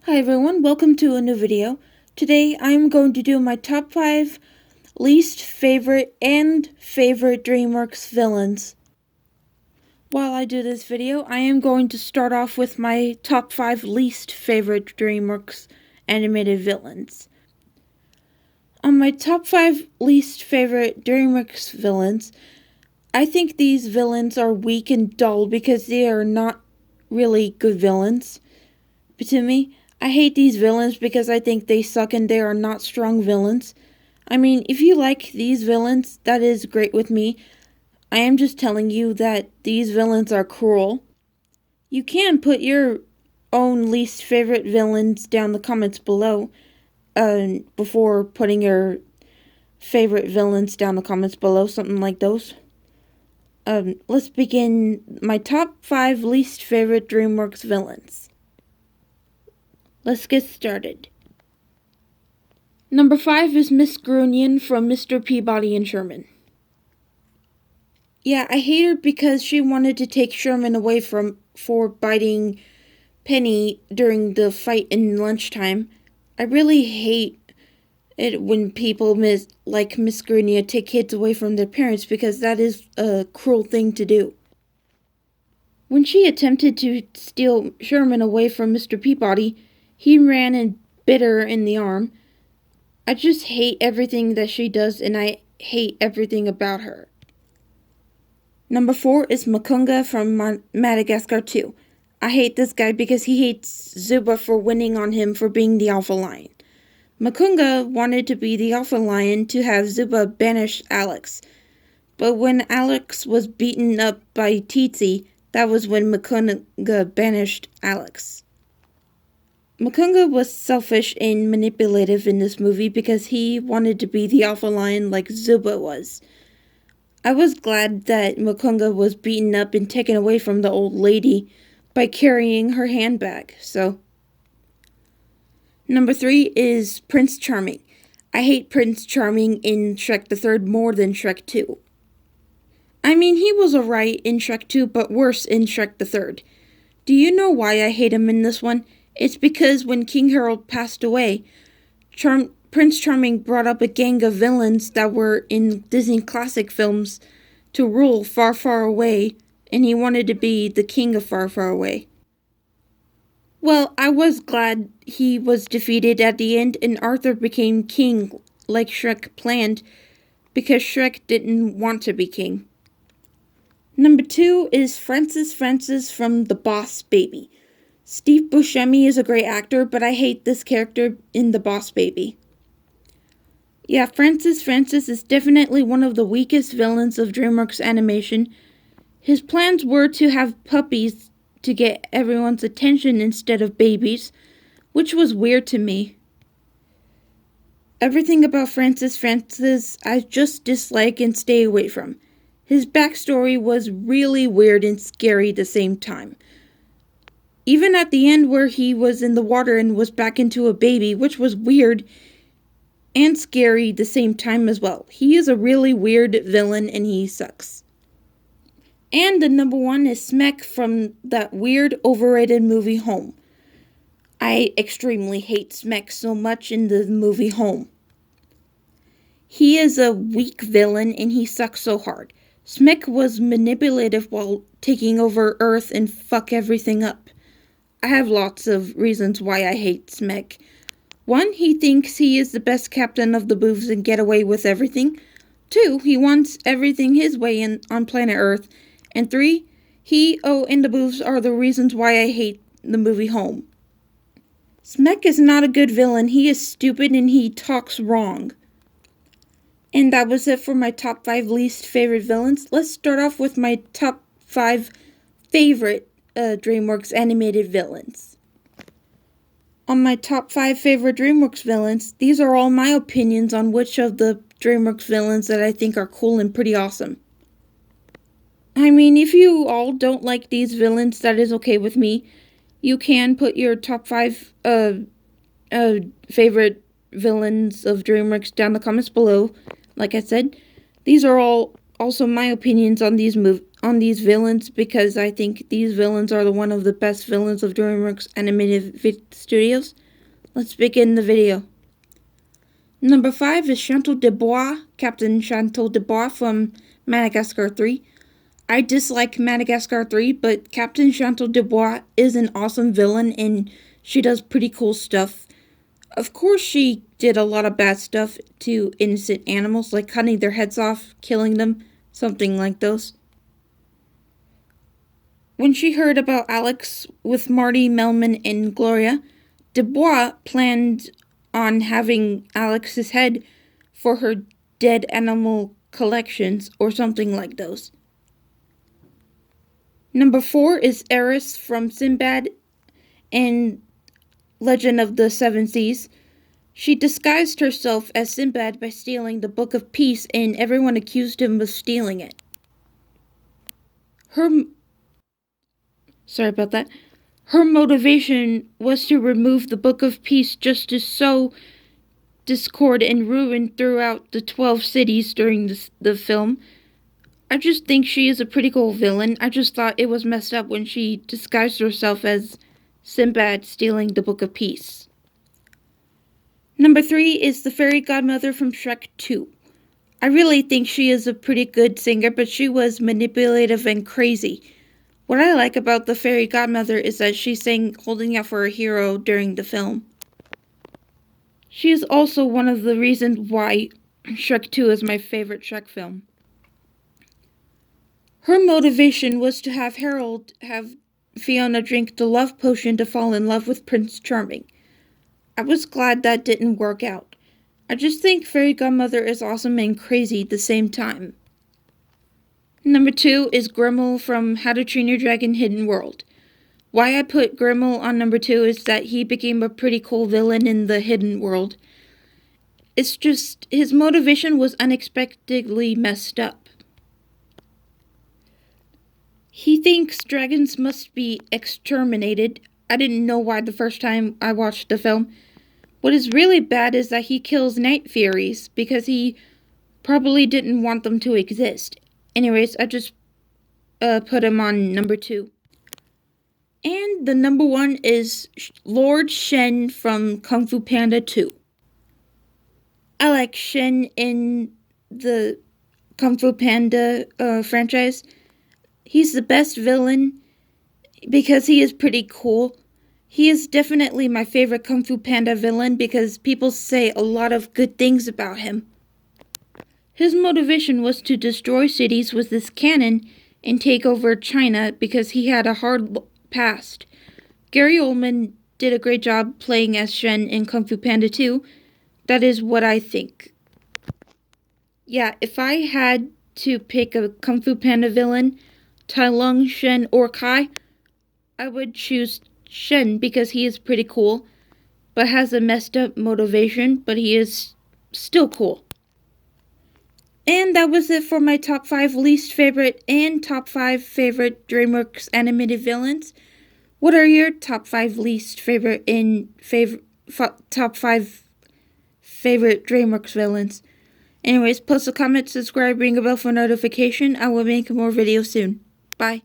Hi everyone, welcome to a new video. Today I am going to do my top 5 least favorite and favorite DreamWorks villains. While I do this video, I am going to start off with my top 5 least favorite DreamWorks animated villains. On my top 5 least favorite DreamWorks villains, I think these villains are weak and dull because they are not really good villains. But to me, I hate these villains because I think they suck and they are not strong villains. I mean, if you like these villains, that is great with me. I am just telling you that these villains are cruel. You can put your own least favorite villains down in the comments below before putting your favorite villains down in the comments below, something like those. Let's begin my top 5 least favorite DreamWorks villains. Let's get started. Number 5 is Miss Grundy from Mr. Peabody and Sherman. Yeah, I hate her because she wanted to take Sherman away for biting Penny during the fight in lunchtime. I really hate it when people like Miss Grundy take kids away from their parents because that is a cruel thing to do. When she attempted to steal Sherman away from Mr. Peabody, he ran and bit her in the arm. I just hate everything that she does, and I hate everything about her. Number 4 is Mukunga from Madagascar 2. I hate this guy because he hates Zuba for winning on him for being the alpha lion. Mukunga wanted to be the alpha lion to have Zuba banish Alex. But when Alex was beaten up by Tsitsi, that was when Mukunga banished Alex. Mukunga was selfish and manipulative in this movie because he wanted to be the alpha lion like Zuba was. I was glad that Mukunga was beaten up and taken away from the old lady by carrying her handbag, so. Number 3 is Prince Charming. I hate Prince Charming in Shrek the Third more than Shrek 2. I mean, he was alright in Shrek 2, but worse in Shrek the Third. Do you know why I hate him in this one? It's because when King Harold passed away, Prince Charming brought up a gang of villains that were in Disney classic films to rule far, far away, and he wanted to be the king of far, far away. Well, I was glad he was defeated at the end and Arthur became king like Shrek planned, because Shrek didn't want to be king. Number 2 is Francis from The Boss Baby. Steve Buscemi is a great actor, but I hate this character in The Boss Baby. Yeah, Francis is definitely one of the weakest villains of DreamWorks animation. His plans were to have puppies to get everyone's attention instead of babies, which was weird to me. Everything about Francis I just dislike and stay away from. His backstory was really weird and scary at the same time. Even at the end where he was in the water and was back into a baby, which was weird and scary at the same time as well. He is a really weird villain and he sucks. And the number 1 is Smek from that weird overrated movie Home. I extremely hate Smek so much in the movie Home. He is a weak villain and he sucks so hard. Smek was manipulative while taking over Earth and fuck everything up. I have lots of reasons why I hate Smek. 1, he thinks he is the best captain of the Boofs and get away with everything. 2, he wants everything his way on planet Earth. And 3, he and the Boofs are the reasons why I hate the movie Home. Smek is not a good villain. He is stupid and he talks wrong. And that was it for my top 5 least favorite villains. Let's start off with my top 5 favorite DreamWorks animated villains. On my top 5 favorite DreamWorks villains, these are all my opinions on which of the DreamWorks villains that I think are cool and pretty awesome. I mean, if you all don't like these villains, that is okay with me. You can put your top 5 favorite villains of DreamWorks down in the comments below. Like I said, these are all also my opinions on on these villains because I think these villains are one of the best villains of DreamWorks animated studios. Let's begin the video. Number 5 is Chantal Dubois, Captain Chantal Dubois from Madagascar 3. I dislike Madagascar 3, but Captain Chantal Dubois is an awesome villain and she does pretty cool stuff. Of course, she did a lot of bad stuff to innocent animals, like cutting their heads off, killing them, something like those. When she heard about Alex with Marty, Melman, and Gloria, Dubois planned on having Alex's head for her dead animal collections or something like those. Number 4 is Eris from Sinbad and Legend of the Seven Seas. She disguised herself as Sinbad by stealing the Book of Peace, and everyone accused him of stealing it. Her motivation was to remove the Book of Peace just to sow discord and ruin throughout the 12 cities during the film. I just think she is a pretty cool villain. I just thought it was messed up when she disguised herself as Sinbad stealing the Book of Peace. Number 3 is the fairy godmother from Shrek 2. I really think she is a pretty good singer, but she was manipulative and crazy. What I like about the fairy godmother is that she sang Holding Out for a Hero during the film. She is also one of the reasons why Shrek 2 is my favorite Shrek film. Her motivation was to have Harold have Fiona drink the love potion to fall in love with Prince Charming. I was glad that didn't work out. I just think Fairy Godmother is awesome and crazy at the same time. Number 2 is Grimmel from How to Train Your Dragon Hidden World. Why I put Grimmel on number 2 is that he became a pretty cool villain in the Hidden World. It's just his motivation was unexpectedly messed up. He thinks dragons must be exterminated. I didn't know why the first time I watched the film. What is really bad is that he kills night furies because he probably didn't want them to exist. Anyways, I just put him on number 2. And the number 1 is Lord Shen from Kung Fu Panda 2. I like Shen in the Kung Fu Panda franchise. He's the best villain because he is pretty cool. He is definitely my favorite Kung Fu Panda villain because people say a lot of good things about him. His motivation was to destroy cities with his cannon and take over China because he had a hard past. Gary Oldman did a great job playing as Shen in Kung Fu Panda 2. That is what I think. Yeah, if I had to pick a Kung Fu Panda villain, Tai Lung, Shen, or Kai, I would choose Shen because he is pretty cool, but has a messed up motivation, but he is still cool. And that was it for my top 5 least favorite and top 5 favorite DreamWorks animated villains. What are your top 5 least favorite and top 5 favorite DreamWorks villains? Anyways, post a comment, subscribe, ring a bell for notification. I will make more videos soon. Bye.